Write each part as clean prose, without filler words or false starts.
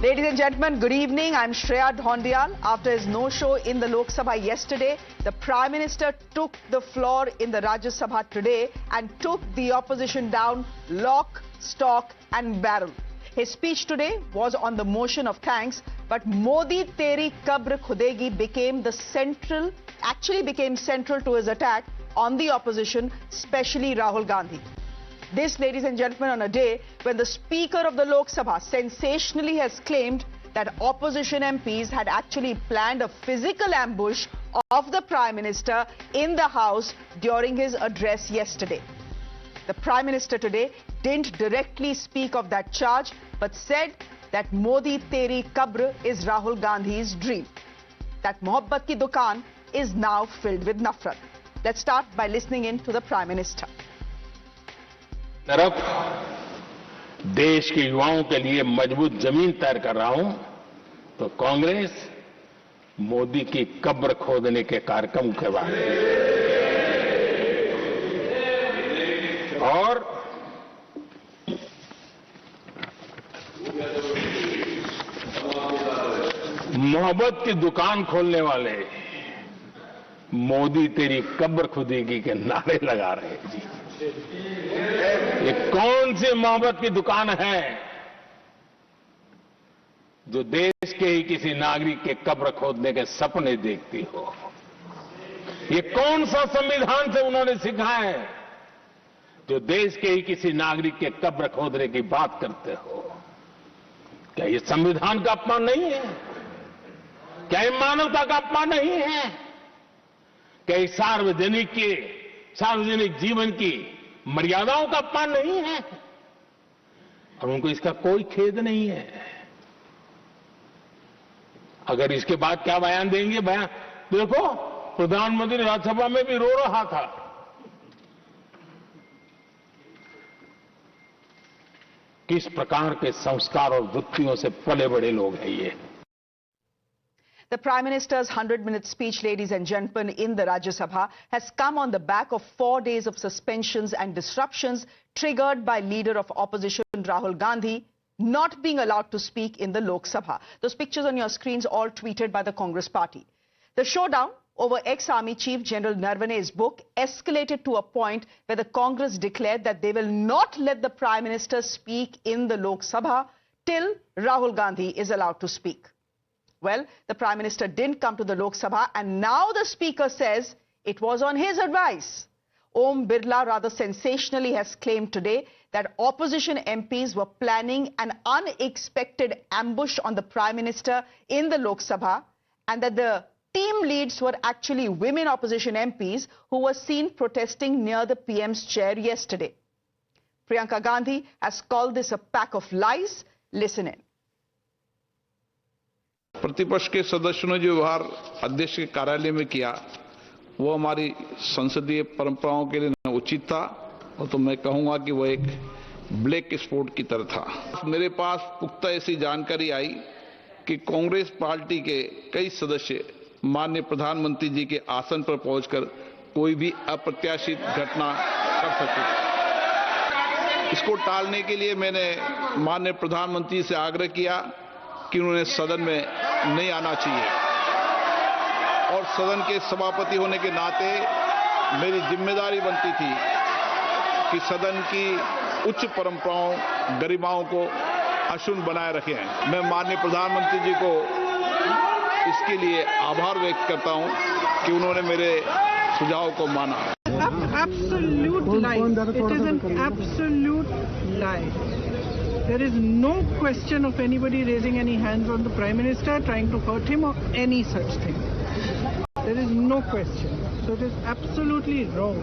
Ladies and gentlemen, good evening. I'm Shreya Dhondiyal. After his no-show in the Lok Sabha yesterday, the Prime Minister took the floor in the Rajya Sabha today and took the opposition down lock, stock and barrel. His speech today was on the motion of thanks, but Modi Teri Kabr Khudegi became central to his attack on the opposition, especially Rahul Gandhi. This, ladies and gentlemen, on a day when the Speaker of the Lok Sabha sensationally has claimed that opposition MPs had actually planned a physical ambush of the Prime Minister in the House during his address yesterday. The Prime Minister today didn't directly speak of that charge, but said that Modi Teri Kabr is Rahul Gandhi's dream. That Mohabbat ki dukaan is now filled with nafrat. Let's start by listening in to the Prime Minister. तरफ देश के युवाओं के लिए मजबूत जमीन तैयार कर रहा हूं, तो कांग्रेस मोदी की कब्र खोदने के कार्यक्रम के बाद और मोहब्बत की दुकान खोलने वाले मोदी तेरी कब्र खुदेगी के नारे लगा रहे हैं जी। ये कौन सी मोहब्बत की दुकान है जो देश के ही किसी नागरिक के कब्र खोदने के सपने देखती हो? ये कौन सा संविधान से उन्होंने सीखा है जो देश के ही किसी नागरिक के कब्र खोदने की बात करते हो? क्या ये संविधान का अपमान नहीं है? क्या ये मानवता का अपमान नहीं है? क्या ये सार्वजनिक जीवन की मर्यादाओं का अपमान नहीं है? और उनको इसका कोई खेद नहीं है। अगर इसके बाद क्या बयान देंगे? बयान देखो, प्रधानमंत्री राज्यसभा में भी रो रहा था। किस प्रकार के संस्कार और वृत्तियों से पले बड़े लोग हैं ये। The Prime Minister's 100-minute speech, ladies and gentlemen, in the Rajya Sabha has come on the back of 4 days of suspensions and disruptions triggered by leader of opposition Rahul Gandhi not being allowed to speak in the Lok Sabha. Those pictures on your screens all tweeted by the Congress party. The showdown over ex-Army Chief General Narvane's book escalated to a point where the Congress declared that they will not let the Prime Minister speak in the Lok Sabha till Rahul Gandhi is allowed to speak. Well, the Prime Minister didn't come to the Lok Sabha, and now the Speaker says it was on his advice. Om Birla rather sensationally has claimed today that opposition MPs were planning an unexpected ambush on the Prime Minister in the Lok Sabha, and that the team leads were actually women opposition MPs who were seen protesting near the PM's chair yesterday. Priyanka Gandhi has called this a pack of lies. Listen in. प्रतिपक्ष के सदस्यों ने जो व्यवहार अध्यक्ष के कार्यालय में किया वो हमारी संसदीय परंपराओं के लिए उचित था, और तो मैं कहूंगा कि वो एक ब्लैक स्पॉट की तरह था। मेरे पास पुख्ता ऐसी जानकारी आई कि कांग्रेस पार्टी के कई सदस्य माननीय प्रधानमंत्री जी के आसन पर पहुंचकर कोई भी अप्रत्याशित घटना कर सकते थे। इसको टालने के लिए मैंने माननीय प्रधानमंत्री से आग्रह किया कि उन्होंने सदन में नहीं आना चाहिए, और सदन के सभापति होने के नाते मेरी जिम्मेदारी बनती थी कि सदन की उच्च परंपराओं गरिमाओं को अक्षुण्ण बनाए रखें। मैं माननीय प्रधानमंत्री जी को इसके लिए आभार व्यक्त करता हूं कि उन्होंने मेरे सुझाव को माना। Absolute lie. It is an absolute lie. There is no question of anybody raising any hands on the Prime Minister, trying to hurt him or any such thing. There is no question. So it is absolutely wrong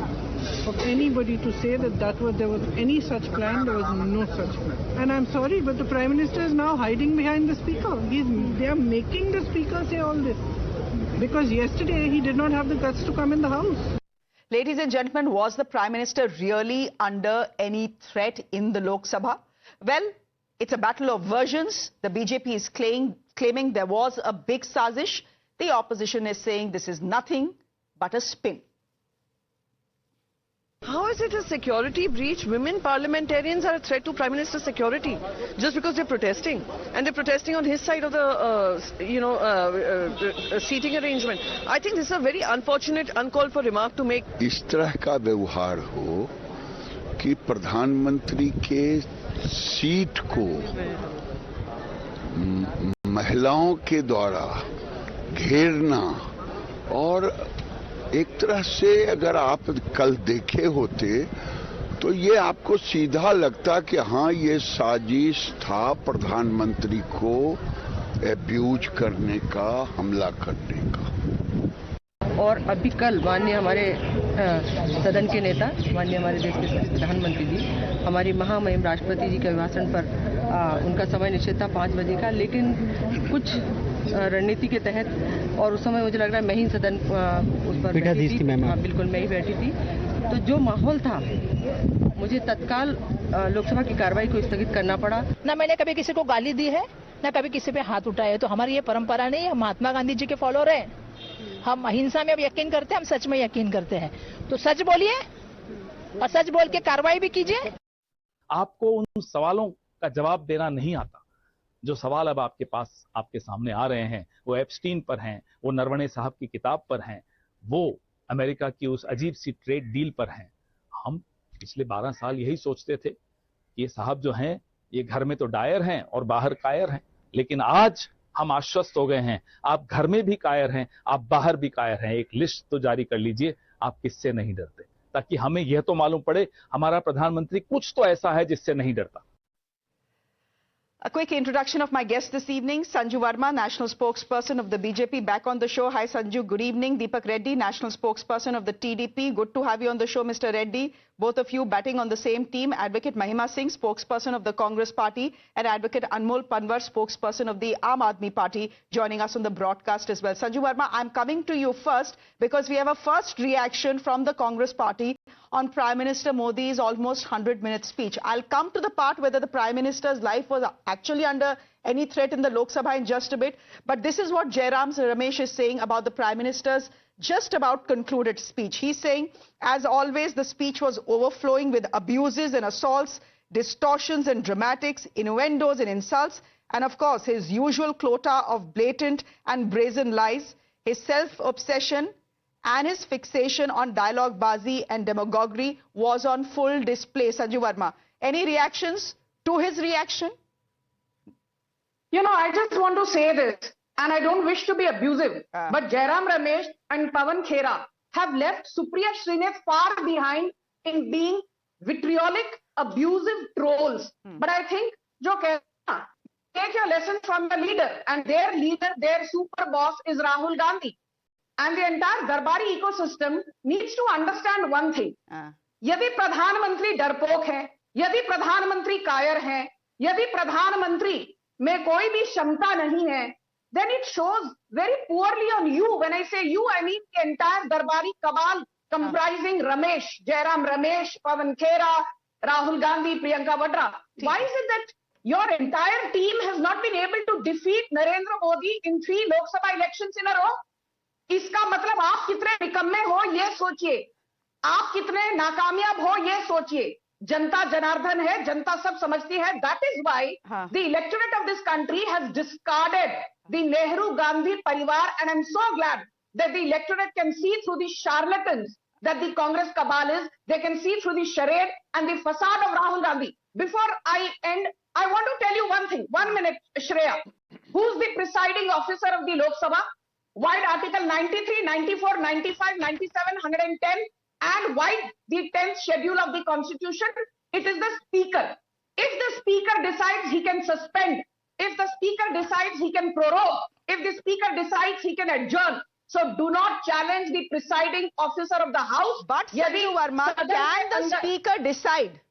of anybody to say that there was any such plan. There was no such plan. And I'm sorry, but the Prime Minister is now hiding behind the Speaker. They are making the Speaker say all this. Because yesterday he did not have the guts to come in the House. Ladies and gentlemen, was the Prime Minister really under any threat in the Lok Sabha? Well, it's a battle of versions. The BJP is claiming there was a big sazish. The opposition is saying this is nothing but a spin. How is it a security breach? Women parliamentarians are a threat to Prime Minister's security just because they're protesting. And they're protesting on his side of the, seating arrangement. I think this is a very unfortunate, uncalled for remark to make. इस तरह का व्यवहार हो कि प्रधानमंत्री के seat को महिलाओं के द्वारा घेरना, और एक तरह से अगर आप कल देखे होते तो ये आपको सीधा लगता कि हाँ, ये साजिश था प्रधानमंत्री को एब्यूज करने का, हमला करने का। और अभी कल माननीय हमारे सदन के नेता, माननीय हमारे देश के प्रधानमंत्री जी, हमारी महामहिम राष्ट्रपति जी के अभिभाषण पर उनका समय निश्चित था 5 बजे का, लेकिन कुछ रणनीति के तहत, और उस समय मुझे लग रहा है मैं ही सदन उस पर बैठी थी। हाँ, बिल्कुल मैं ही बैठी थी। तो जो माहौल था, मुझे तत्काल लोकसभा की कार्रवाई को स्थगित करना पड़ा। ना मैंने कभी किसी को गाली दी है, ना कभी किसी पे हाथ उठाया है। तो हमारी ये परंपरा नहीं है। हम महात्मा गांधी जी के फॉलोअर हैं। हम अहिंसा में अब यकीन करते हैं, हम सच में यकीन करते हैं। तो सच बोलिए और सच बोल के कार्रवाई भी कीजिए। आपको उन सवालों का जवाब देना नहीं आता। जो सवाल अब आपके पास, आपके सामने आ रहे हैं, वो एप्स्टीन पर हैं, वो नरवणे साहब की किताब पर हैं, वो अमेरिका की उस अजीब सी ट्रेड डील पर हैं। हम पिछले 12 साल यही सोचते थे कि ये साहब जो हैं, ये घर में तो डायर हैं और बाहर कायर हैं, लेकिन आज हम आश्वस्त हो गए हैं, आप घर में भी कायर हैं, आप बाहर भी कायर हैं। एक लिस्ट तो जारी कर लीजिए, आप किससे नहीं डरते, ताकि हमें यह तो मालूम पड़े हमारा प्रधानमंत्री कुछ तो ऐसा है जिससे नहीं डरता। A quick introduction of my guest this evening, Sanju Verma, National Spokesperson of the BJP, back on the show. Hi Sanju, good evening. Deepak Reddy, National Spokesperson of the TDP. Good to have you on the show, Mr. Reddy. Both of you batting on the same team. Advocate Mahima Singh, Spokesperson of the Congress Party, and Advocate Anmol Panwar, Spokesperson of the Aam Aadmi Party, joining us on the broadcast as well. Sanju Verma, I'm coming to you first because we have a first reaction from the Congress Party on Prime Minister Modi's almost 100-minute speech. I'll come to the part whether the Prime Minister's life was actually under any threat in the Lok Sabha in just a bit. But this is what Jairam Ramesh is saying about the Prime Minister's just about concluded speech. He's saying, as always, the speech was overflowing with abuses and assaults, distortions and dramatics, innuendos and insults, and of course, his usual quota of blatant and brazen lies, his self-obsession, and his fixation on dialogue-bazi and demagoguery was on full display. Sanju Verma, any reactions to his reaction? You know, I just want to say this, and I don't wish to be abusive, but Jairam Ramesh and Pawan Khera have left Supriya Srinath far behind in being vitriolic, abusive trolls. But I think, take your lesson from the leader, and their leader, their super boss is Rahul Gandhi. And the entire Darbari ecosystem needs to understand one thing. यदि प्रधानमंत्री डरपोक है, यदि प्रधानमंत्री कायर है, यदि प्रधानमंत्री में कोई भी क्षमता नहीं है, then it shows very poorly on you. When I say you, I mean the entire Darbari cabal comprising Ramesh, Jairam Ramesh, Pawan Khera, Rahul Gandhi, Priyanka Vadra. Why is it that your entire team has not been able to defeat Narendra Modi in 3 Lok Sabha elections in a row? इसका मतलब आप कितने निकम्मे हो ये सोचिए, आप कितने नाकामयाब हो ये सोचिए। जनता जनार्दन है, जनता सब समझती है. That is why the electorate of this country has discarded the Nehru Gandhi Parivar, and I'm so glad that the electorate can see through the charlatans that the Congress cabal is. They can see through the charade and the facade of Rahul Gandhi. Before I end, I want to tell you one thing. 1 minute, Shreya. Who's the presiding officer of the Lok Sabha? Why Article 93, 94, 95, 97, 110 and why the 10th schedule of the Constitution? It is the Speaker. If the Speaker decides, he can suspend. If the Speaker decides, he can prorogue. If the Speaker decides, he can adjourn. So do not challenge the presiding officer of the House. But Sanju Verma, can the Speaker decide?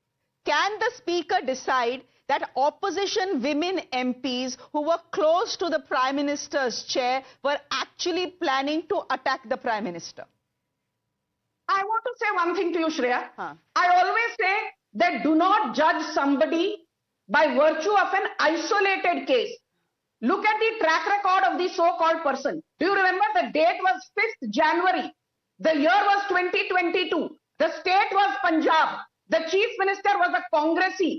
Can the Speaker decide that opposition women MPs who were close to the Prime Minister's chair were actually planning to attack the Prime Minister? I want to say one thing to you, Shreya. I always say that do not judge somebody by virtue of an isolated case. Look at the track record of the so-called person. Do you remember the date was 5th January? The year was 2022. The state was Punjab. The chief minister was a Congressee,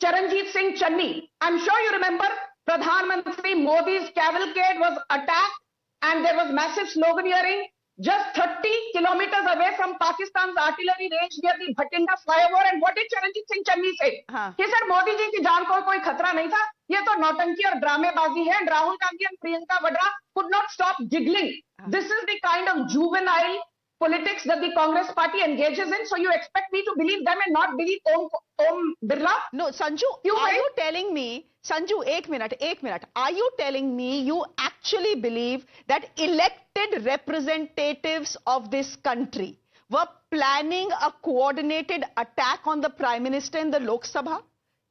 Charanjit Singh Channi. I'm sure you remember Pradhan Mantri Modi's cavalcade was attacked and there was massive sloganeering just 30 kilometers away from Pakistan's artillery range near the Bhatinda flyover. And what did Charanjit Singh Channi say? He said, Modi ji ki jaan ko koi khatra nahi tha. Ye to nautanki aur dramebazi hai. And Rahul Gandhi and Priyanka Vadra could not stop giggling. This is the kind of juvenile politics that the Congress party engages in. So you expect me to believe them and not believe Om Birla? No, Sanju, are you telling me, Sanju, एक minute. Are you telling me you actually believe that elected representatives of this country were planning a coordinated attack on the Prime Minister in the Lok Sabha?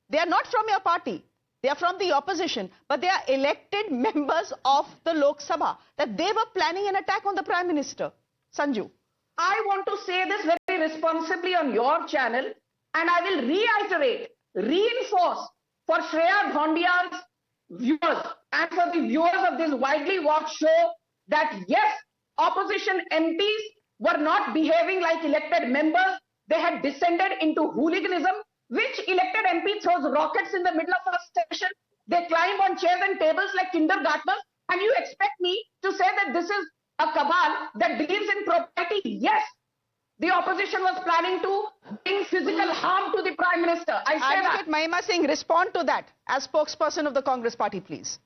They are not from your party. They are from the opposition, but they are elected members of the Lok Sabha. That they were planning an attack on the Prime Minister. Sanju. I want to say this very responsibly on your channel, and I will reiterate, reinforce for Shreya Dhondia's viewers and for the viewers of this widely watched show that yes, opposition MPs were not behaving like elected members. They had descended into hooliganism. Which elected MP throws rockets in the middle of a session? They climb on chairs and tables like kindergartners. And you expect me to say that this is a cabal that believes in propriety? Yes, the opposition was planning to bring physical harm to the Prime Minister. I say Advocate Mahima Singh, respond to that as spokesperson of the Congress party, please.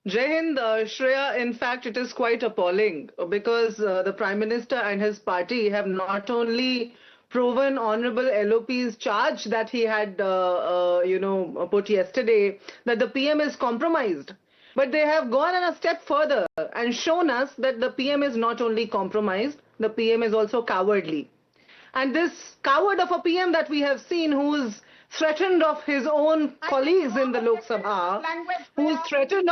Jai Hind, Shreya, in fact, it is quite appalling because the Prime Minister and his party have not only proven Honorable LOP's charge that he had, put yesterday, that the PM is compromised. But they have gone a step further and shown us that the PM is not only compromised, the PM is also cowardly. And this coward of a PM that we have seen, who is threatened of his own colleagues in the Lok Sabha, who's threatened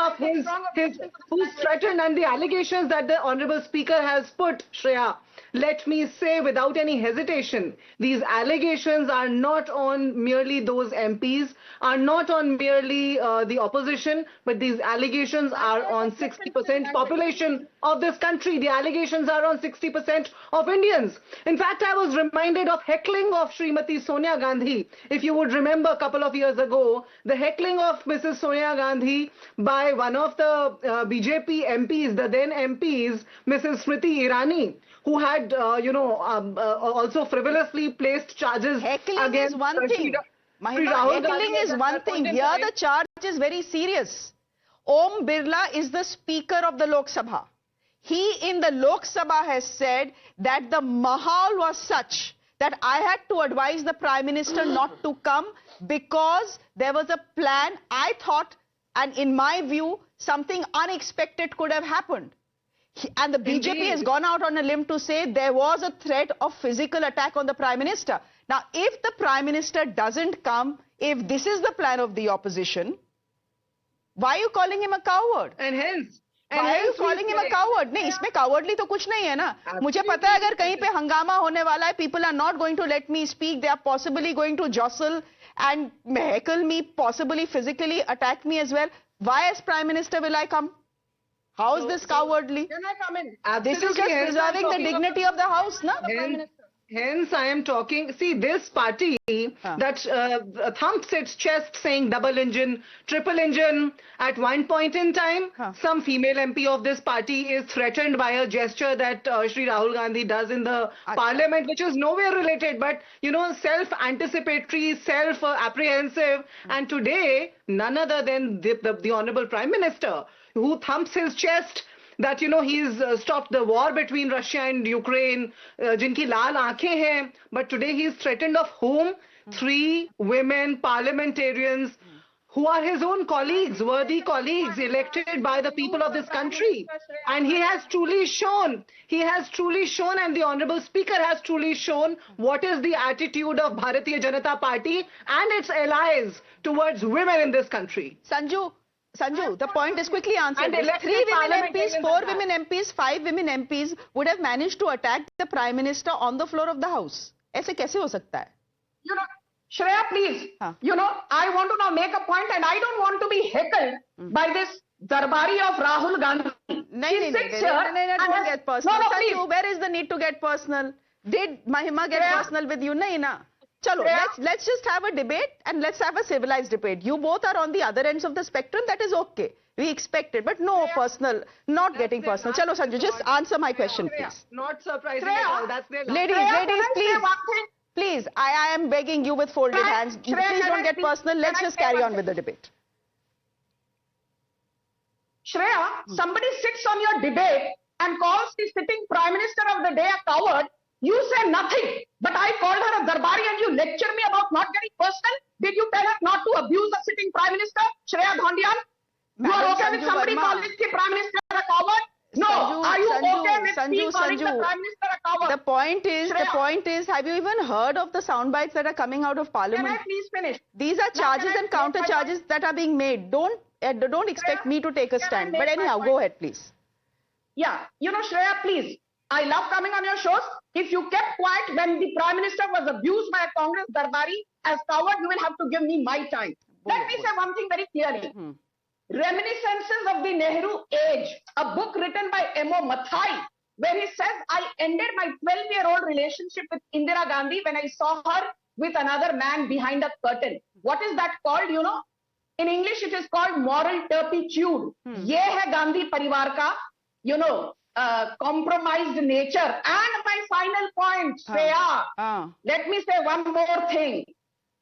and the allegations that the Honorable Speaker has put, Shreya, let me say without any hesitation, these allegations are not on merely those MPs, are not on merely the opposition, but these allegations are on 60% population of this country. The allegations are on 60% of Indians. In fact, I was reminded of heckling of Srimati Sonia Gandhi. If you would remember a couple of years ago, the heckling of Mrs. Sonia Gandhi by one of the BJP MPs, the then MPs, Mrs. Smriti Irani, who had, also frivolously placed charges against Heckling is one thing. Here the charge is very serious. Om Birla is the Speaker of the Lok Sabha. He in the Lok Sabha has said that the mahal was such that I had to advise the Prime Minister not to come because there was a plan. I thought, and in my view, something unexpected could have happened. And the BJP has gone out on a limb to say there was a threat of physical attack on the Prime Minister. Now, if the Prime Minister doesn't come, if this is the plan of the opposition, why are you calling him a coward? Why are you calling him a coward? नहीं, इसमें cowardly तो कुछ नहीं है ना. मुझे पता है अगर कहीं पे हंगामा होने वाला है, people are not going to let me speak. They are possibly going to jostle and heckle me, possibly physically attack me as well. Why as Prime Minister will I come? How is this cowardly? Can I come in? This is just preserving the dignity of the House, na? Hence, I am talking. See, this party that thumps its chest saying double engine, triple engine. At one point in time, some female MP of this party is threatened by a gesture that Shri Rahul Gandhi does in the parliament, which is nowhere related, but, self-anticipatory, self-apprehensive. And today, none other than the Honorable Prime Minister, who thumps his chest that, he's stopped the war between Russia and Ukraine, jinki laal aankhein hain, but today he's threatened of whom? 3 women parliamentarians who are his own colleagues, worthy colleagues elected by the people of this country. And he has truly shown, and the Honorable Speaker has truly shown what is the attitude of Bharatiya Janata Party and its allies towards women in this country. Sanju, the point is quickly answered. 3 women MPs, 4 women MPs, 5 women MPs would have managed to attack the Prime Minister on the floor of the House. ऐसे कैसे हो सकता है? Shreya, please, I want to now make a point and I don't want to be heckled by this Darbari of Rahul Gandhi. नहीं, don't get personal. Sanju, where is the need to get personal? Did Mahima get personal with you? Nahi na. Chalo, let's just have a debate and let's have a civilized debate. You both are on the other ends of the spectrum. That is okay. We expect it, but no personal, not getting personal. Chalo, Sanju, just answer my question, please. Not surprising at all. That's their Ladies, please. Please, I am begging you with folded hands. Please don't get personal. Let's just carry on with the debate. Shreya, somebody sits on your debate and calls the sitting Prime Minister of the day a coward. You say nothing, but I called her a Darbari and you lecture me about not getting personal. Did you tell her not to abuse the sitting Prime Minister, Shreya Dhondian? You are okay with somebody calling the Prime Minister a coward? No. Are you okay with me calling the Prime Minister a coward? The point is, have you even heard of the sound bites that are coming out of Parliament? Can I please finish? These are charges and counter charges that are being made. Don't expect me to take a stand. But anyhow, go ahead, please. Yeah, you know, Shreya, please. I love coming on your shows. If you kept quiet when the Prime Minister was abused by a Congress Darbari as coward, you will have to give me my time. Let me say one thing very clearly. Reminiscences of the Nehru Age, a book written by M.O. Mathai, where he says, I ended my 12-year-old relationship with Indira Gandhi when I saw her with another man behind a curtain. What is that called, you know? In English, it is called moral turpitude. Ye hai Gandhi parivar ka, you know, compromised nature. And my final point, Shreya, let me say one more thing.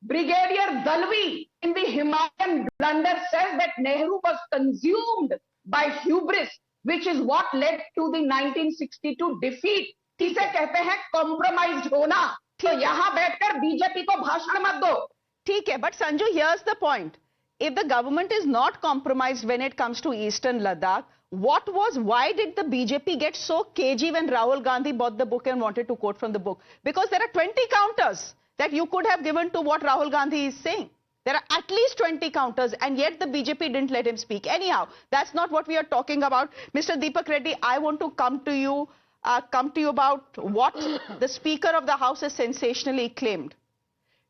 Brigadier Dalvi in the Himalayan blunder says that Nehru was consumed by hubris, which is what led to the 1962 defeat. इसे कहते हैं compromised होना. तो यहाँ बैठकर BJP को भाषण मत दो. ठीक है, but Sanju, here's the point. If the government is not compromised when it comes to Eastern Ladakh, why did the BJP get so cagey when Rahul Gandhi bought the book and wanted to quote from the book? Because there are 20 counters that you could have given to what Rahul Gandhi is saying. There are at least 20 counters, and yet the BJP didn't let him speak. Anyhow, that's not what we are talking about. Mr. Deepak Reddy, I want to come to you about what the Speaker of the House has sensationally claimed.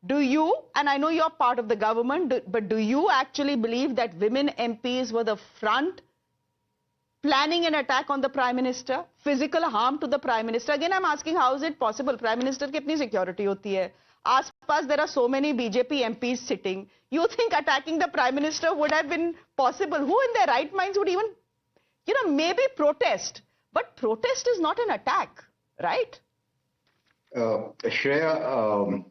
Do you, and I know you're part of the government, but do you actually believe that women MPs were the front planning an attack on the Prime Minister, physical harm to the Prime Minister? Again, I'm asking, how is it possible? Prime Minister ki apni security hoti hai. Aas-paas there are so many BJP MPs sitting. You think attacking the Prime Minister would have been possible? Who in their right minds would even, you know, maybe protest? But protest is not an attack, right? Shreya,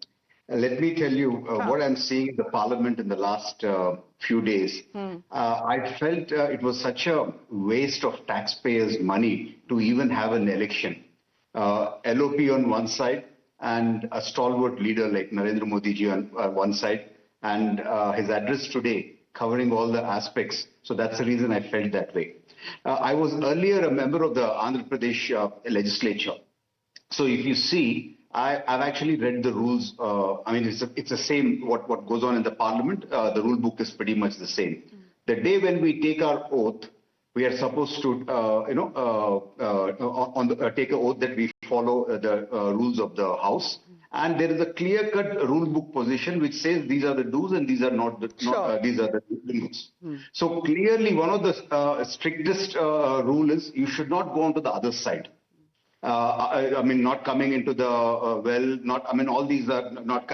let me tell you what I'm seeing in the Parliament in the last few days. I felt it was such a waste of taxpayers' money to even have an election. LOP on one side and a stalwart leader like Narendra Modi ji on one side, and his address today covering all the aspects. So that's the reason I felt that way. I was earlier a member of the Andhra Pradesh legislature. So if you see, I've actually read the rules. I mean, it's the same what goes on in the Parliament. The rule book is pretty much the same. The day when we take our oath, we are supposed to, take an oath that we follow the rules of the House. And there is a clear-cut rule book position which says these are the do's and these are not the these are the don'ts. So clearly, one of the strictest rule is you should not go onto the other side. I mean, not coming into the all these are not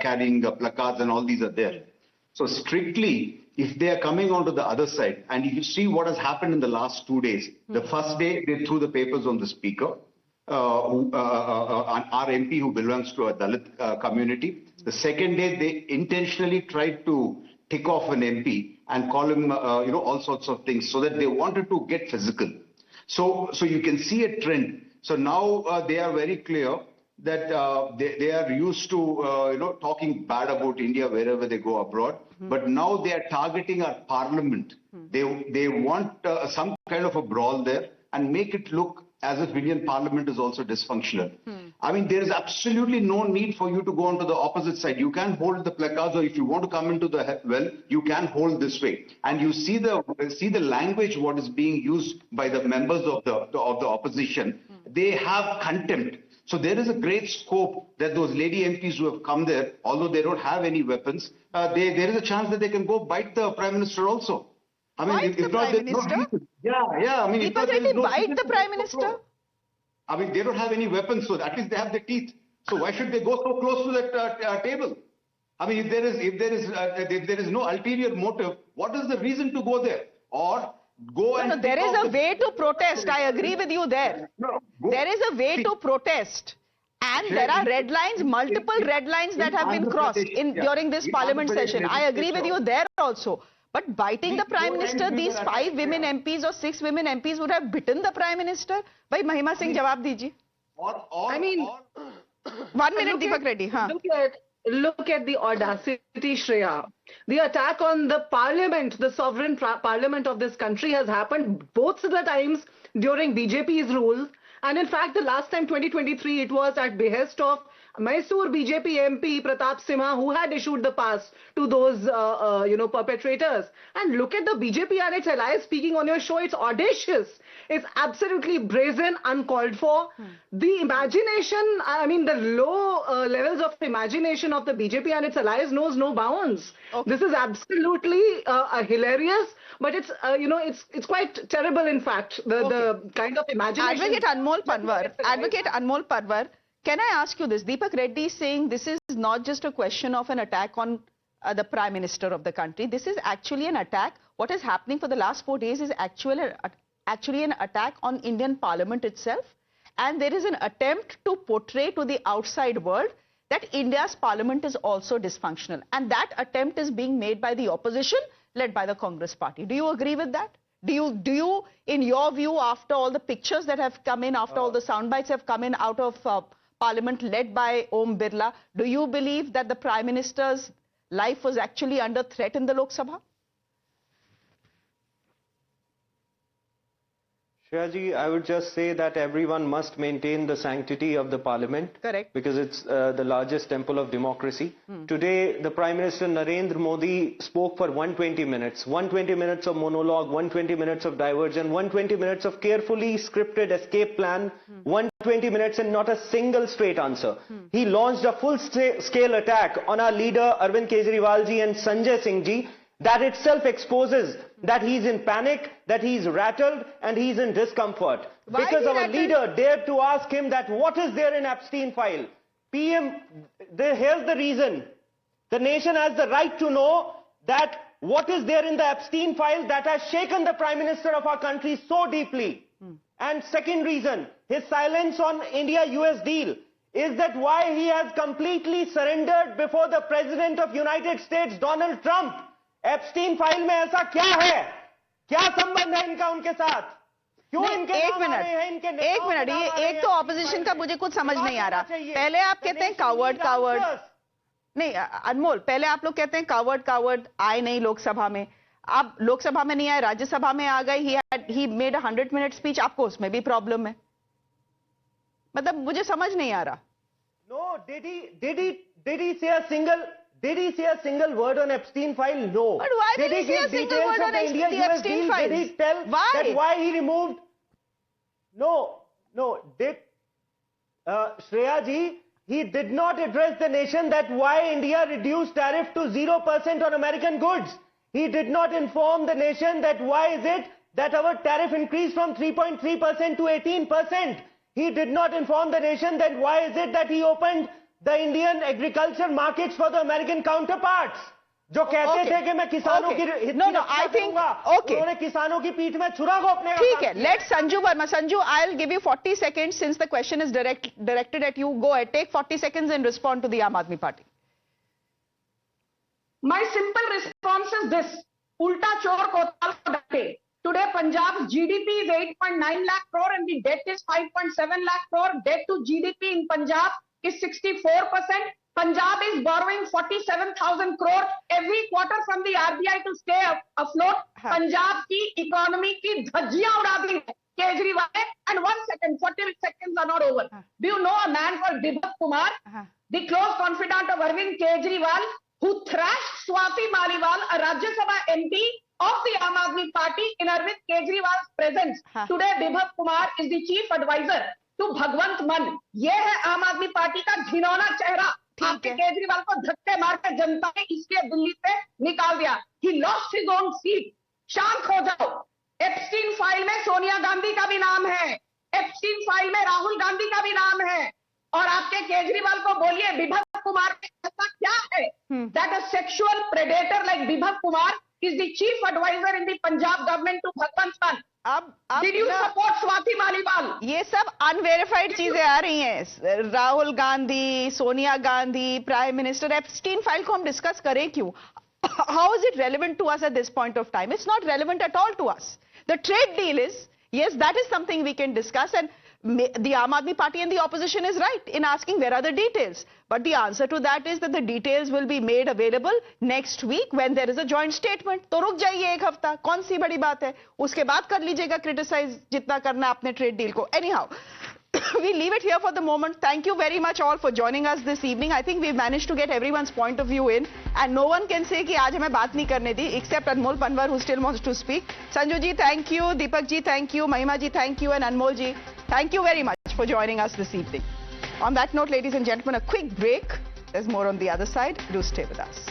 carrying placards and all these are there. So strictly, if they are coming onto the other side, and if you see what has happened in the last 2 days, the first day they threw the papers on the speaker, our MP who belongs to a Dalit community. The second day they intentionally tried to tick off an MP and call him, all sorts of things, so that they wanted to get physical. So you can see a trend. So now they are very clear that they are used to talking bad about India wherever they go abroad. But now they are targeting our parliament. They want some kind of a brawl there and make it look as if Indian Parliament is also dysfunctional. I mean, there is absolutely no need for you to go onto the opposite side. You can hold the placards, or if you want to come into the you can hold this way. And you see the language what is being used by the members of the opposition. They have contempt. So there is a great scope that those lady MPs who have come there, although they don't have any weapons, there is a chance that they can go bite the Prime Minister also. I mean, Bite the Prime Minister? Yeah. I mean, Deepak Reddy bite the Prime Minister? I mean, they don't have any weapons, so at least they have the teeth. So why should they go so close to that table? I mean, if there is no ulterior motive, what is the reason to go there? Or go and... No, there is a way to protest. I agree with you there. There is a way to protest. And there are red lines, multiple red lines that have been crossed during this parliament session. I agree with you there also. But biting the Prime Minister, these 5 women MPs or 6 women MPs would have bitten the Prime Minister? Bhai, Mahima Singh, jawab dijiye. I mean... 1 minute, Deepak Reddy. Look at the audacity, Shreya. The attack on the parliament, the sovereign parliament of this country has happened both the times during BJP's rule. And in fact, the last time, 2023, it was at behest of Mysore BJP MP Pratap Simha, who had issued the pass to those, perpetrators. And look at the BJP and its allies speaking on your show. It's audacious. It's absolutely brazen, uncalled for. The imagination, I mean, the low levels of imagination of the BJP and its allies knows no bounds. Okay. This is absolutely hilarious, but it's, it's quite terrible, in fact, the kind of imagination. Advocate Anmol Parwar, can I ask you this? Deepak Reddy is saying this is not just a question of an attack on the Prime Minister of the country. This is actually an attack. What is happening for the last 4 days is actually an attack on Indian Parliament itself. And there is an attempt to portray to the outside world that India's Parliament is also dysfunctional. And that attempt is being made by the opposition, led by the Congress Party. Do you agree with that? Do you, in your view, after all the pictures that have come in, after all the sound bites have come in out of Parliament led by Om Birla, do you believe that the Prime Minister's life was actually under threat in the Lok Sabha? Shreya ji, I would just say that everyone must maintain the sanctity of the parliament. Correct. Because it's the largest temple of democracy. Today, the Prime Minister Narendra Modi spoke for 120 minutes. 120 minutes of monologue, 120 minutes of diversion, 120 minutes of carefully scripted escape plan, 120 minutes and not a single straight answer. He launched a full-scale attack on our leader Arvind Kejriwal ji and Sanjay Singh ji. That itself exposes that he's in panic, that he's rattled and he's in discomfort. Because our leader dared to ask him that what is there in Epstein file? PM, here's the reason. The nation has the right to know that what is there in the Epstein file that has shaken the Prime Minister of our country so deeply. And second reason, his silence on India-US deal is that why he has completely surrendered before the President of United States, Donald Trump. Epstein file में ऐसा क्या है? क्या संबंध है इनका उनके साथ? क्यों इनके नाम आ रहे हैं? एक मिनट, ये एक तो ऑपोजिशन का मुझे कुछ समझ नहीं आ रहा. पहले आप कहते हैं कावर्ड. नहीं अनमोल, पहले आप लोग कहते हैं कावर्ड आए नहीं लोकसभा में. आप लोकसभा में नहीं आए, राज्यसभा में आ गए. He made 100-minute speech. आपको उसमें भी प्रॉब्लम है? मतलब मुझे समझ नहीं आ रहा. No, did he say a single word on Epstein file? No. But why did he say a single word on the Epstein file? Did he tell that why he removed? No. Shreya ji, he did not address the nation that why India reduced tariff to 0% on American goods. He did not inform the nation that why is it that our tariff increased from 3.3% to 18%. He did not inform the nation that why is it that he opened the Indian agriculture markets for the American counterparts. जो कहते थे कि मैं किसानों की I think उन्होंने किसानों की पीठ में छुरा घोंपने का ठीक है. Let Sanju Verma. Sanju, I'll give you 40 seconds since the question is directed at you. Go ahead, take 40 seconds and respond to the Aam Aadmi Party. My simple response is this: Ulta chor kotal ko date. Today, Punjab's GDP is 8.9 lakh crore and the debt is 5.7 lakh crore. Debt to GDP in Punjab is 64%. Punjab is borrowing 47,000 crore every quarter from the RBI to stay afloat. Punjab की economy की धज्जियां उड़ा दी है केजरीवाल ने. And 1 second, 40 seconds are not over. Do you know a man called Bibhat Kumar, the close confidant of Arvind Kejriwal, who thrashed Swati Maliwal, a Rajya Sabha MP of the Aam Aadmi Party, in Arvind Kejriwal's presence? Today, Bibhat Kumar is the chief advisor to भगवंत मान. ये है आम आदमी party का घिनौना चेहरा. आपके केजरीवाल को धक्के मारकर जनता ने इसलिए दिल्ली से निकाल दिया. He lost his own seat. शांत हो जाओ. एप्स्टीन फाइल में सोनिया गांधी का भी नाम है, एप्स्टीन फाइल में राहुल गांधी का भी नाम है। और आपके केजरीवाल को बोलिए विभव कुमार ऐसा क्या है that a sexual predator like विभव Kumar is the chief advisor in the Punjab government to Bhagwant Mann. अब Did you support Swati Maliwal? ये सब अनवेरिफाइड चीजें आ रही हैं। Rahul Gandhi, Sonia Gandhi, prime minister, Epstein file को हम डिस्कस करें क्यों? How is it relevant to us at this point of time? It's not relevant at all to us. The trade deal is, yes, that is something we can discuss, and the Aam Aadmi Party and the opposition is right in asking where are the details. But the answer to that is that the details will be made available next week when there is a joint statement. तो रुक जाइए एक हफ्ता, कौन सी बड़ी बात है? उसके बाद कर लीजिएगा क्रिटिसाइज जितना करना है अपने ट्रेड डील को. Anyhow, we leave it here for the moment. Thank you very much all for joining us this evening. I think we've managed to get everyone's point of view in, and no one can say कि आज हमें बात नहीं करने दी, except Anmol Panwar who still wants to speak. Sanju ji, thank you. Deepak ji, thank you. Mahima ji, thank you. And Anmol ji, thank you very much for joining us this evening. On that note, ladies and gentlemen, a quick break. There's more on the other side. Do stay with us.